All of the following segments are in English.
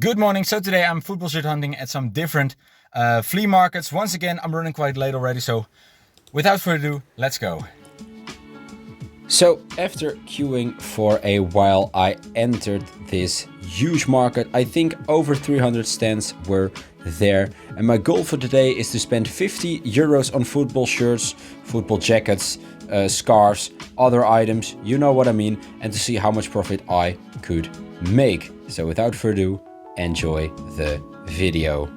Good morning. So today I'm football shirt hunting at some different flea markets. Once again, I'm running quite late already, so without further ado, let's go. So after queuing for a while, I entered this huge market. I think over 300 stands were there. And my goal for today is to spend 50 euros on football shirts, football jackets, scarves, other items, you know what I mean, and to see how much profit I could make. So without further ado, enjoy the video.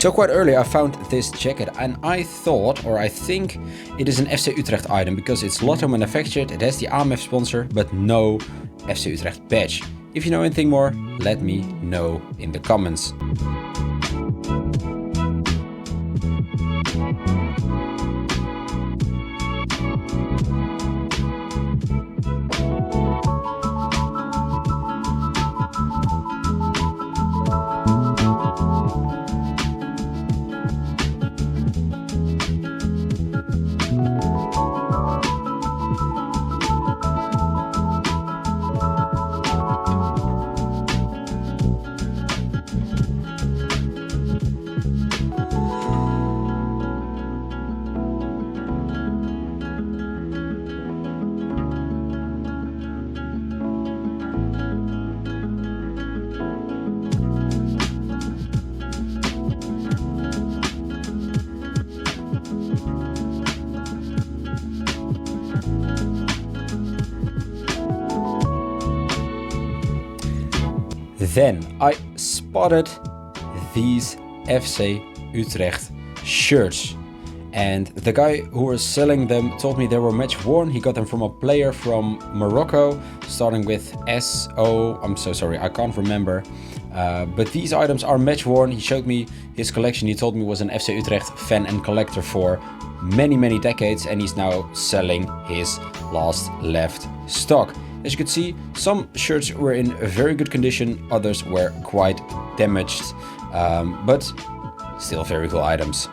So quite early I found this jacket and I thought, or I think it is an FC Utrecht item because it's Lotto manufactured, it has the AMF sponsor, but no FC Utrecht badge. If you know anything more, let me know in the comments. Then I spotted these FC Utrecht shirts, and the guy who was selling them told me they were Matchworn. He got them from a player from Morocco, starting with S-O. I'm so sorry, I can't remember. But these items are Matchworn. He showed me his collection. He told me he was an FC Utrecht fan and collector for many decades, and he's now selling his last left stock. As you can see, some shirts were in very good condition, others were quite damaged, but still very cool items.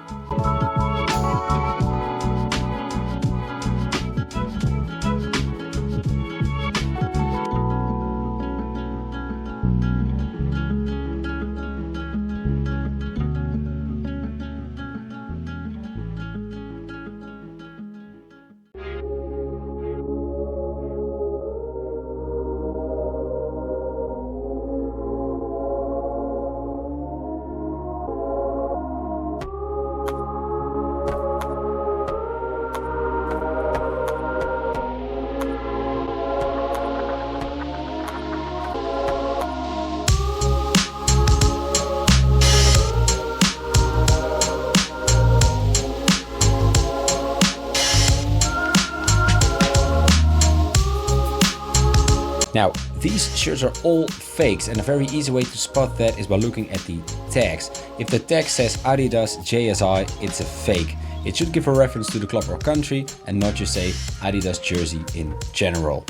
Now, these shirts are all fakes, and a very easy way to spot that is by looking at the tags. If the tag says Adidas JSI, it's a fake. It should give a reference to the club or country and not just say Adidas jersey in general.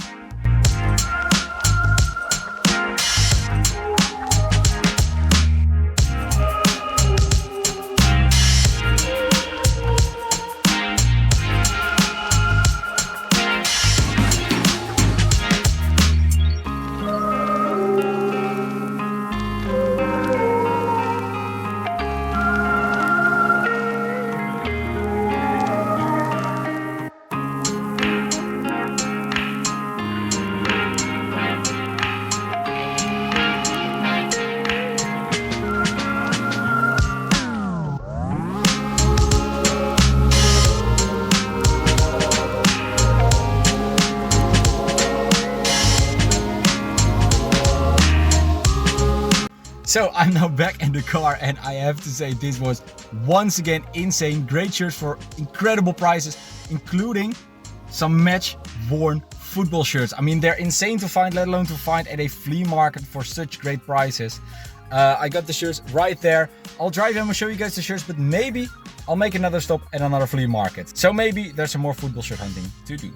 So I'm now back in the car, and I have to say this was once again insane. Great shirts for incredible prices, including some Matchworn football shirts. I mean, they're insane to find, let alone to find at a flea market for such great prices. I got the shirts right there. I'll drive home and show you guys the shirts, but maybe I'll make another stop at another flea market. So maybe there's some more football shirt hunting to do.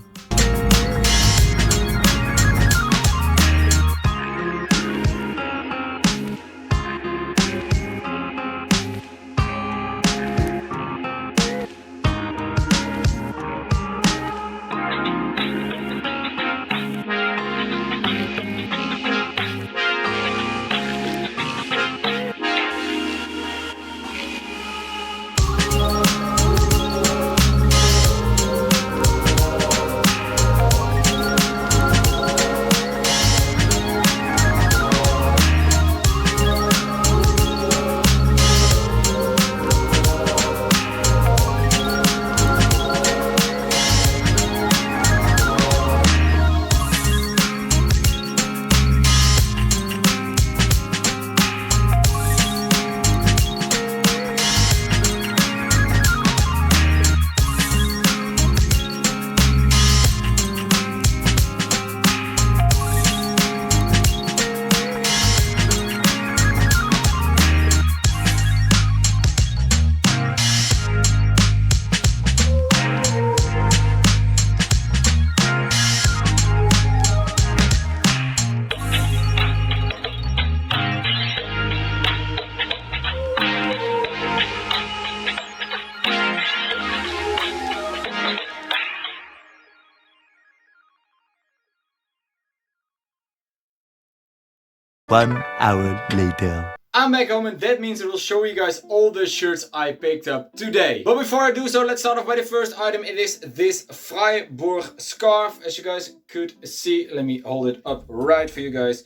1 hour later. I'm back home, and that means I will show you guys all the shirts I picked up today. But before I do so, let's start off by the first item. It is this Freiburg scarf. As you guys could see, let me hold it up right for you guys.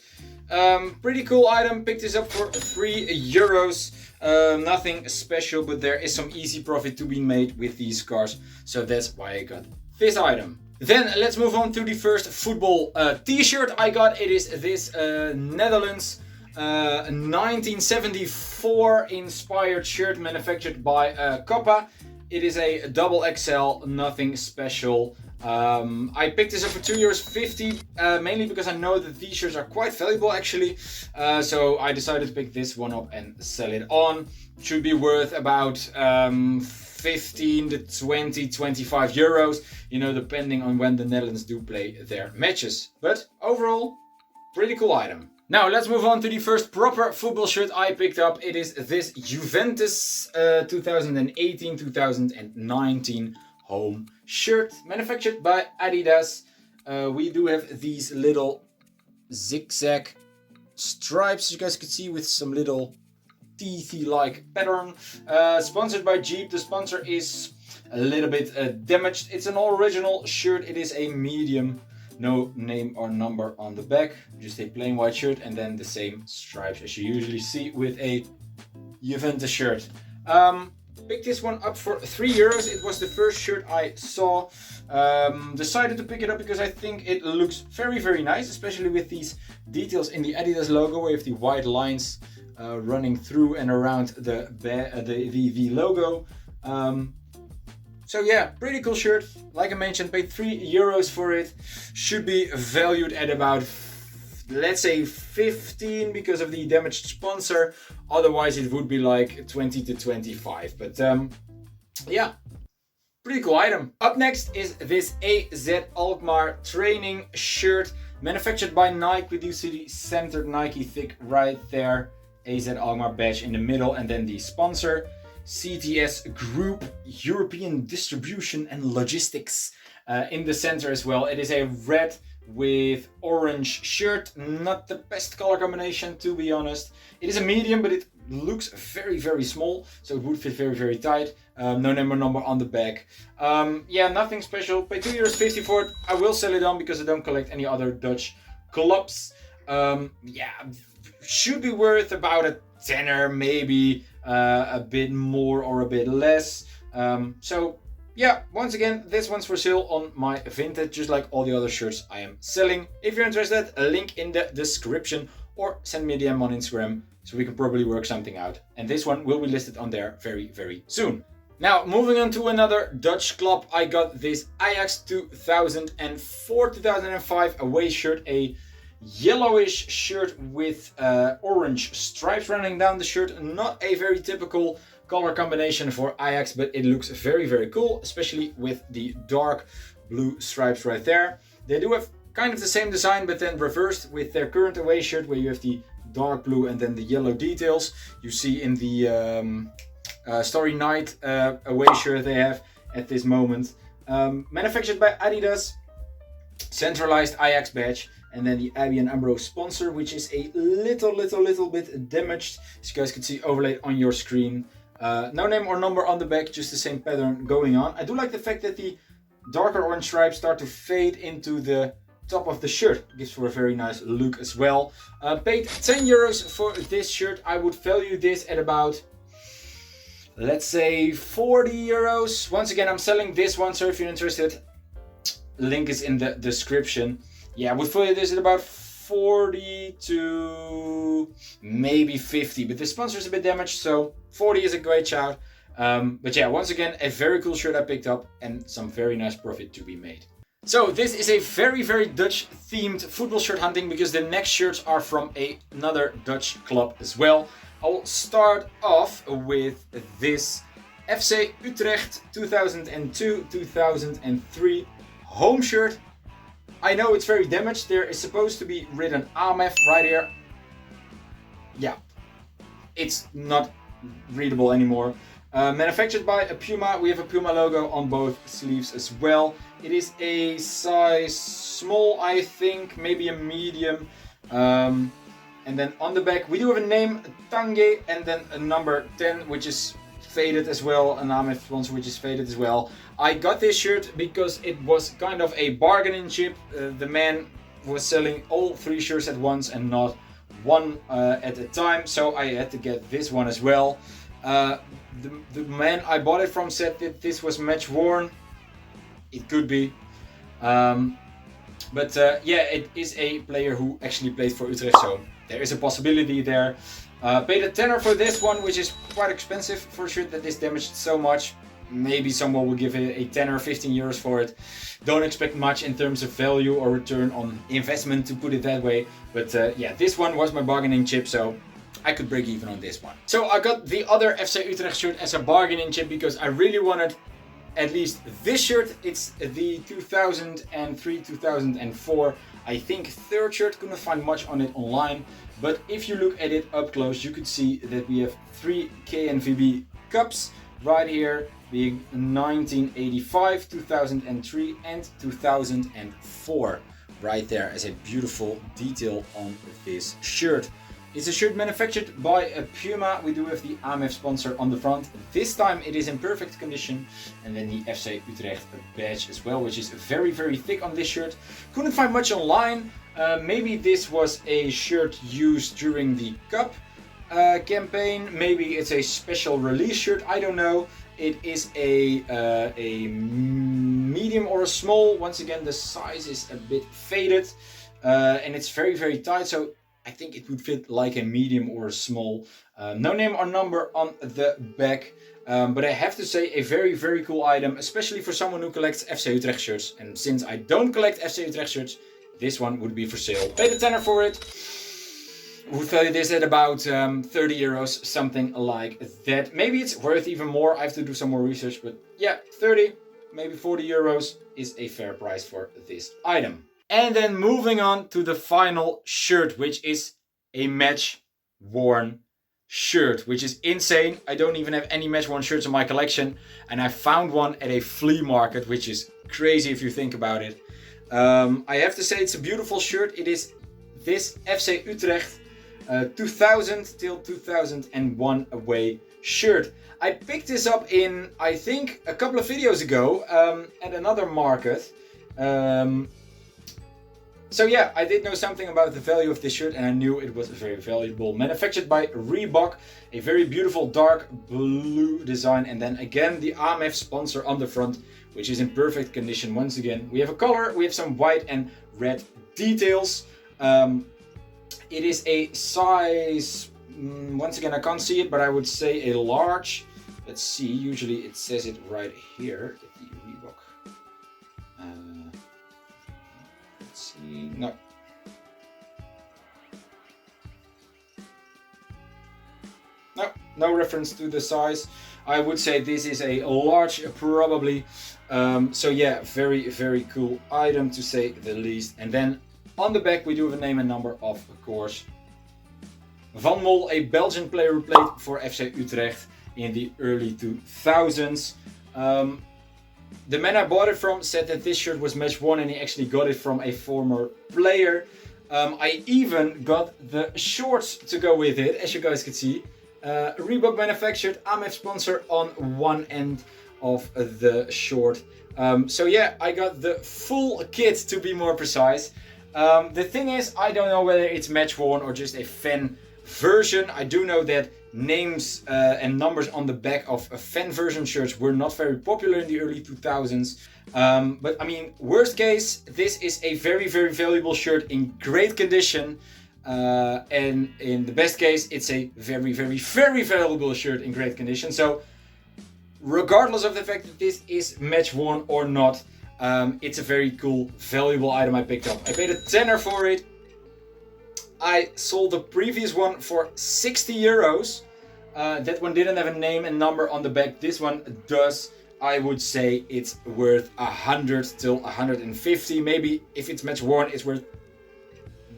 Pretty cool item. Picked this up for €3. Nothing special, but there is some easy profit to be made with these scarves. So that's why I got this item. Then let's move on to the first football t-shirt I got. It is this Netherlands 1974 inspired shirt manufactured by Kappa. It is a double XL, nothing special. I picked this up for €2.50, mainly because I know that these shirts are quite valuable actually. So I decided to pick this one up and sell it on. Should be worth about 15 to 20, 25 euros, you know, depending on when the Netherlands do play their matches. But overall, pretty cool item. Now let's move on to the first proper football shirt I picked up. It is this Juventus 2018-2019 home shirt, manufactured by Adidas. We do have these little zigzag stripes, you guys can see, with some little teethy like pattern. Sponsored by Jeep. The sponsor is a little bit damaged. It's an original shirt. It is a medium. No name or number on the back, just a plain white shirt, and then the same stripes as you usually see with a Juventus shirt. Picked this one up for €3. It was the first shirt I saw. Decided to pick it up because I think it looks very, very nice, especially with these details in the Adidas logo, where you have the white lines running through and around the logo. So yeah, pretty cool shirt. Like I mentioned, paid €3 for it. Should be valued at about, let's say 15 because of the damaged sponsor. Otherwise it would be like 20 to 25. But yeah, pretty cool item. Up next is this AZ Alkmaar training shirt, manufactured by Nike. We do see the centered Nike thick right there. AZ Alkmaar badge in the middle, and then the sponsor. CTS Group European Distribution and Logistics in the center as well. It is a red with orange shirt. Not the best color combination, to be honest. It is a medium, but it looks very, very small, so it would fit very, very tight. No name or number on the back. Yeah, nothing special. Pay €2.50 for it. I will sell it on because I don't collect any other Dutch clubs. Yeah, should be worth about a tenner, maybe a bit more or a bit less. So yeah, once again, this one's for sale on my Vinted, just like all the other shirts I am selling. If you're interested, a link in the description, or send me a DM on Instagram so we can probably work something out. And this one will be listed on there very, very soon. Now, moving on to another Dutch club, I got this Ajax 2004-2005 away shirt, a yellowish shirt with orange stripes running down the shirt. Not a very typical color combination for Ajax, but it looks very, very cool, especially with the dark blue stripes right there. They do have kind of the same design, but then reversed with their current away shirt, where you have the dark blue and then the yellow details you see in the Starry Night away shirt they have at this moment. Manufactured by Adidas, centralized Ajax badge, and then the ABN AMRO sponsor, which is a little bit damaged, as you guys can see overlaid on your screen. No name or number on the back, just the same pattern going on. I do like the fact that the darker orange stripes start to fade into the top of the shirt. Gives for a very nice look as well. Paid €10 for this shirt. I would value this at about, let's say, €40. Once again, I'm selling this one, so if you're interested, link is in the description. Yeah, I would value this at about 40 to maybe 50, but the sponsor is a bit damaged, so 40 is a great shout. But yeah, once again, a very cool shirt I picked up and some very nice profit to be made. So this is a very, very Dutch themed football shirt hunting, because the next shirts are from another Dutch club as well. I'll start off with this FC Utrecht 2002-2003 home shirt. I know it's very damaged. There is supposed to be written AMF right here. Yeah, it's not readable anymore. Manufactured by a Puma. We have a Puma logo on both sleeves as well. It is a size small, I think, maybe a medium. And then on the back we do have a name, Tange, and then a number 10, which is faded as well, an AMF sponsor which is faded as well. I got this shirt because it was kind of a bargaining chip. The man was selling all 3 shirts at once and not one at a time, so I had to get this one as well. The man I bought it from said that this was Matchworn. It could be. But yeah, it is a player who actually played for Utrecht, so there is a possibility there. Paid a tenner for this one, which is quite expensive for a shirt that is damaged so much. Maybe someone will give it a tenner, 15 euros for it. Don't expect much in terms of value or return on investment, to put it that way. But yeah, this one was my bargaining chip, so I could break even on this one. So I got the other FC Utrecht shirt as a bargaining chip because I really wanted at least this shirt. It's the 2003-2004, I think, third shirt. Couldn't find much on it online, but if you look at it up close, you could see that we have 3 KNVB cups right here, being 1985, 2003 and 2004, right there as a beautiful detail on this shirt. It's a shirt manufactured by Puma. We do have the AMF sponsor on the front. This time it is in perfect condition. And then the FC Utrecht badge as well, which is very, very thick on this shirt. Couldn't find much online. Maybe this was a shirt used during the Cup campaign. Maybe it's a special release shirt. I don't know. It is a medium or a small. Once again, the size is a bit faded. And it's very, very tight. So I think it would fit like a medium or a small. No name or number on the back. But I have to say, a very, very cool item, especially for someone who collects FC Utrecht shirts. And since I don't collect FC Utrecht shirts, this one would be for sale. Paid a tenner for it. Would value this at about 30 euros, something like that. Maybe it's worth even more. I have to do some more research, but yeah, 30, maybe 40 euros is a fair price for this item. And then moving on to the final shirt, which is a Matchworn shirt, which is insane. I don't even have any Matchworn shirts in my collection, and I found one at a flea market, which is crazy if you think about it. I have to say it's a beautiful shirt. It is this FC Utrecht 2000 till 2001 away shirt. I picked this up in, I think, a couple of videos ago at another market. So yeah, I did know something about the value of this shirt and I knew it was very valuable. Manufactured by Reebok, a very beautiful dark blue design, and then again the AMF sponsor on the front, which is in perfect condition. Once again, we have a color, we have some white and red details. It is a size, once again I can't see it, but I would say a large. Let's see, usually it says it right here, the Reebok. Let's see, no reference to the size. I would say this is a large probably. So yeah, very, very cool item to say the least. And then on the back we do have a name and number of course. Van Mol, a Belgian player who played for FC Utrecht in the early 2000s. The man I bought it from said that this shirt was Matchworn and he actually got it from a former player. I even got the shorts to go with it, as you guys can see. Reebok manufactured, AMF sponsor on one end of the short. So yeah, I got the full kit to be more precise. The thing is, I don't know whether it's Matchworn or just a fan version. I do know that names and numbers on the back of fan version shirts were not very popular in the early 2000s. But I mean, worst case, this is a very, very valuable shirt in great condition. And in the best case, it's a very, very, very valuable shirt in great condition. So regardless of the fact that this is Matchworn or not, it's a very cool, valuable item I picked up. I paid a tenner for it. I sold the previous one for 60 euros. That one didn't have a name and number on the back. This one does. I would say it's worth 100 till 150. Maybe if it's Matchworn, it's worth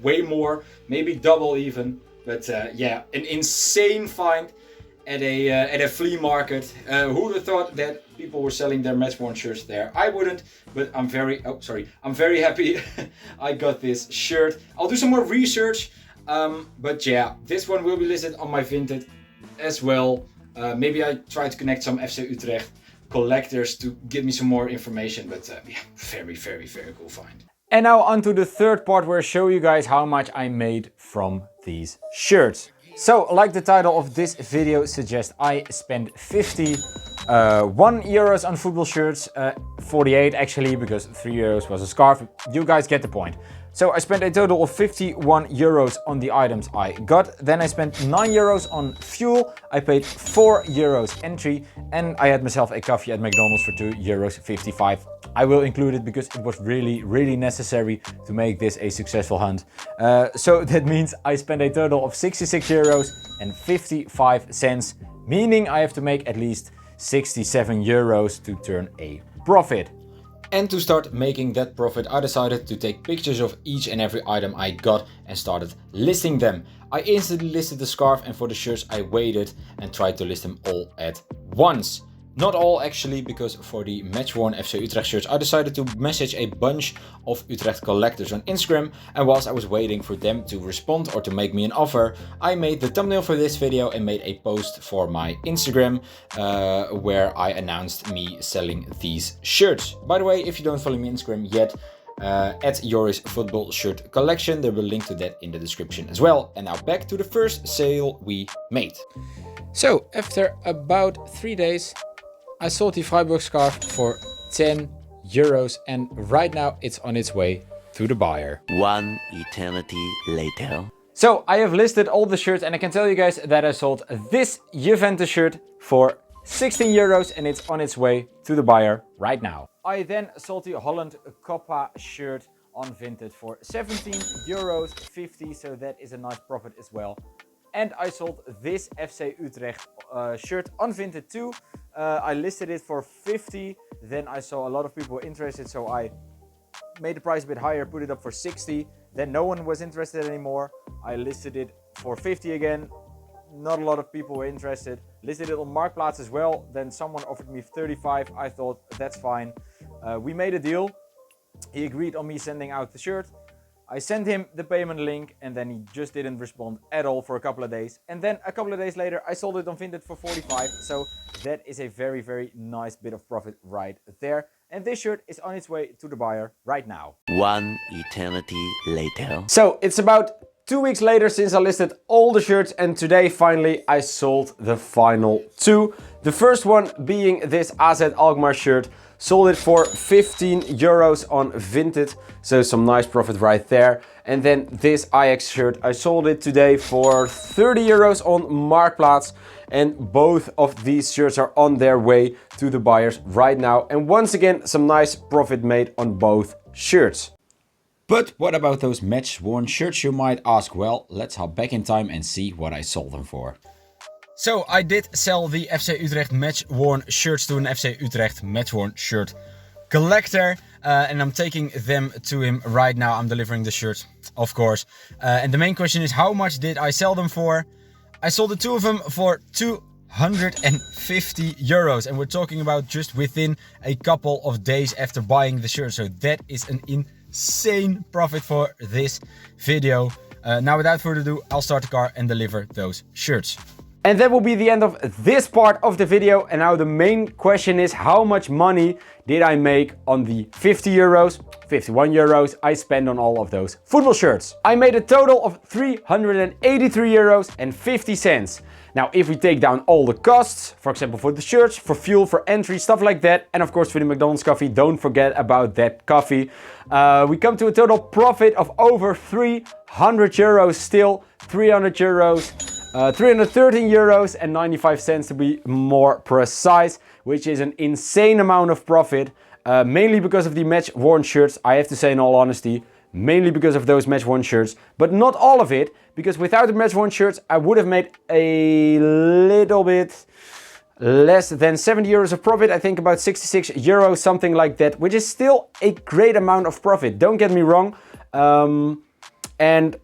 way more, maybe double even. But yeah, an insane find at a flea market. Who would have thought that people were selling their Matchworn shirts there? I wouldn't, but I'm very happy I got this shirt. I'll do some more research. But yeah, this one will be listed on my Vinted as well. Maybe I try to connect some FC Utrecht collectors to give me some more information, but yeah, very cool find. And now on to the third part where I show you guys how much I made from these shirts. So, like the title of this video suggests, I spent 51 euros on football shirts, 48 actually, because 3 euros was a scarf. You guys get the point. So I spent a total of 51 euros on the items I got. Then I spent 9 euros on fuel. I paid 4 euros entry, and I had myself a coffee at McDonald's for 2 euros 55. I will include it because it was really necessary to make this a successful hunt. So that means I spent a total of 66 euros and 55 cents, meaning I have to make at least 67 euros to turn a profit. And to start making that profit, I decided to take pictures of each and every item I got and started listing them. I instantly listed the scarf, and for the shirts I waited and tried to list them all at once. Not all actually, because for the Matchworn FC Utrecht shirts I decided to message a bunch of Utrecht collectors on Instagram, and whilst I was waiting for them to respond or to make me an offer, I made the thumbnail for this video and made a post for my Instagram where I announced me selling these shirts. By the way, if you don't follow me on Instagram yet, at Jory's Football Shirt Collection, there will be a link to that in the description as well. And now back to the first sale we made. So after about 3 days, I sold the Freiburg scarf for 10 euros, and right now it's on its way to the buyer. One eternity later. So I have listed all the shirts, and I can tell you guys that I sold this Juventus shirt for 16 euros and it's on its way to the buyer right now. I then sold the Holland Coppa shirt on Vinted for 17 euros 50, so that is a nice profit as well. And I sold this FC Utrecht shirt on Vinted too. I listed it for 50, then I saw a lot of people were interested, so I made the price a bit higher, put it up for 60. Then no one was interested anymore. I listed it for 50 again. Not a lot of people were interested. Listed it on Marktplaats as well. Then someone offered me 35. I thought that's fine. We made a deal. He agreed on me sending out the shirt. I sent him the payment link, and then he just didn't respond at all for a couple of days. And then a couple of days later, I sold it on Vinted for 45. So that is a very nice bit of profit right there. And this shirt is on its way to the buyer right now. One eternity later. So it's about 2 weeks later since I listed all the shirts, and today finally I sold the final two. The first one being this AZ Alkmaar shirt. Sold it for 15 euros on Vinted, so some nice profit right there. And then this Ajax shirt, I sold it today for 30 euros on Marktplaats. And both of these shirts are on their way to the buyers right now. And once again, some nice profit made on both shirts. But what about those match-worn shirts, you might ask? Well, let's hop back in time and see what I sold them for. So I did sell the FC Utrecht match-worn shirts to an FC Utrecht match-worn shirt collector. And I'm taking them to him right now. I'm delivering the shirts, of course. And the main question is, how much did I sell them for? I sold the two of them for 250 euros. And we're talking about just within a couple of days after buying the shirt. So that is an insane profit for this video. Now without further ado, I'll start the car and deliver those shirts. And that will be the end of this part of the video. And now the main question is, how much money did I make on the 50 euros, 51 euros I spent on all of those football shirts? I made a total of 383 euros and 50 cents. Now, if we take down all the costs, for example, for the shirts, for fuel, for entry, stuff like that, and of course for the McDonald's coffee, don't forget about that coffee, we come to a total profit of over 300 euros still, 300 euros. 313 euros and 95 cents to be more precise, which is an insane amount of profit, mainly because of the match-worn shirts, I have to say in all honesty, mainly because of those match-worn shirts, but not all of it, because without the match-worn shirts, I would have made a little bit less than 70 euros of profit, I think about 66 euros, something like that, which is still a great amount of profit, don't get me wrong. And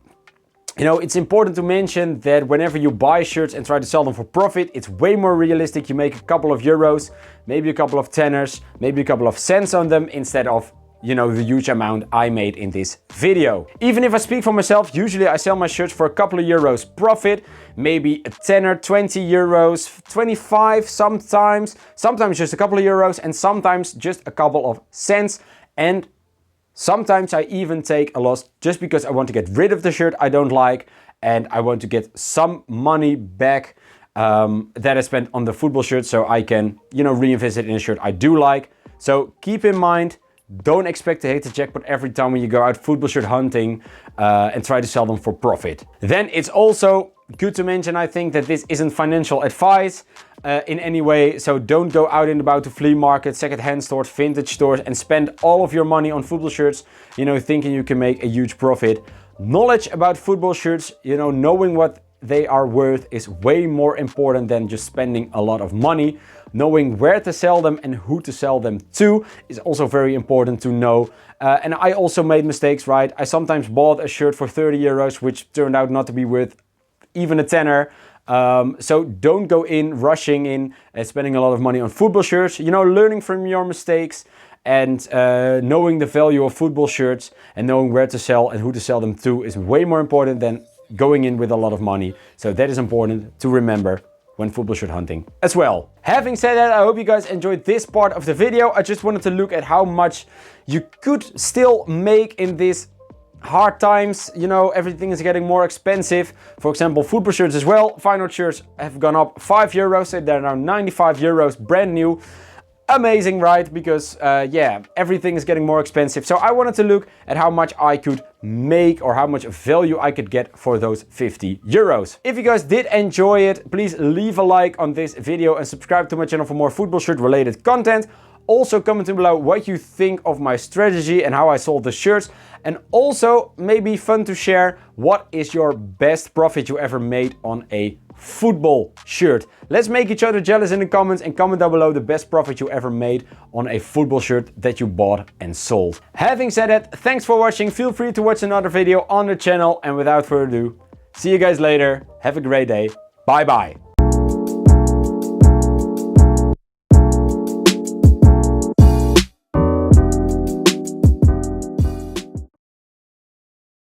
you know, it's important to mention that whenever you buy shirts and try to sell them for profit, it's way more realistic. You make a couple of euros, maybe a couple of tenners, maybe a couple of cents on them instead of you know, the huge amount I made in this video. Even if I speak for myself, usually I sell my shirts for a couple of euros profit, maybe a tenner, 20 euros, 25 sometimes just a couple of euros, and sometimes just a couple of cents. And sometimes I even take a loss just because I want to get rid of the shirt I don't like and I want to get some money back that I spent on the football shirt so I can, you know, reinvest it in a shirt I do like. So keep in mind, don't expect to hit the jackpot every time when you go out football shirt hunting and try to sell them for profit. Then it's also good to mention, I think, that this isn't financial advice in any way. So don't go out and about to flea markets, second-hand stores, vintage stores and spend all of your money on football shirts, you know, thinking you can make a huge profit. Knowledge about football shirts, you know, knowing what they are worth is way more important than just spending a lot of money. Knowing where to sell them and who to sell them to is also very important to know. And I also made mistakes, right? I sometimes bought a shirt for 30 euros, which turned out not to be worth even a tenner. So don't go in rushing in and spending a lot of money on football shirts. You know, learning from your mistakes and knowing the value of football shirts and knowing where to sell and who to sell them to is way more important than going in with a lot of money. So that is important to remember when football shirt hunting as well. Having said that, I hope you guys enjoyed this part of the video. I just wanted to look at how much you could still make in these hard times. You know, everything is getting more expensive. For example, football shirts as well. Final shirts have gone up 5 euros, so they're now 95 euros brand new. Amazing, right? Because yeah, everything is getting more expensive. So I wanted to look at how much I could make or how much value I could get for those 50 euros. If you guys did enjoy it, please leave a like on this video and subscribe to my channel for more football shirt related content. Also comment below what you think of my strategy and how I sold the shirts. And also maybe fun to share, what is your best profit you ever made on a football shirt? Let's make each other jealous in the comments and comment down below the best profit you ever made on a football shirt that you bought and sold. Having said that, thanks for watching. Feel free to watch another video on the channel, and without further ado, see you guys later. Have a great day. Bye bye.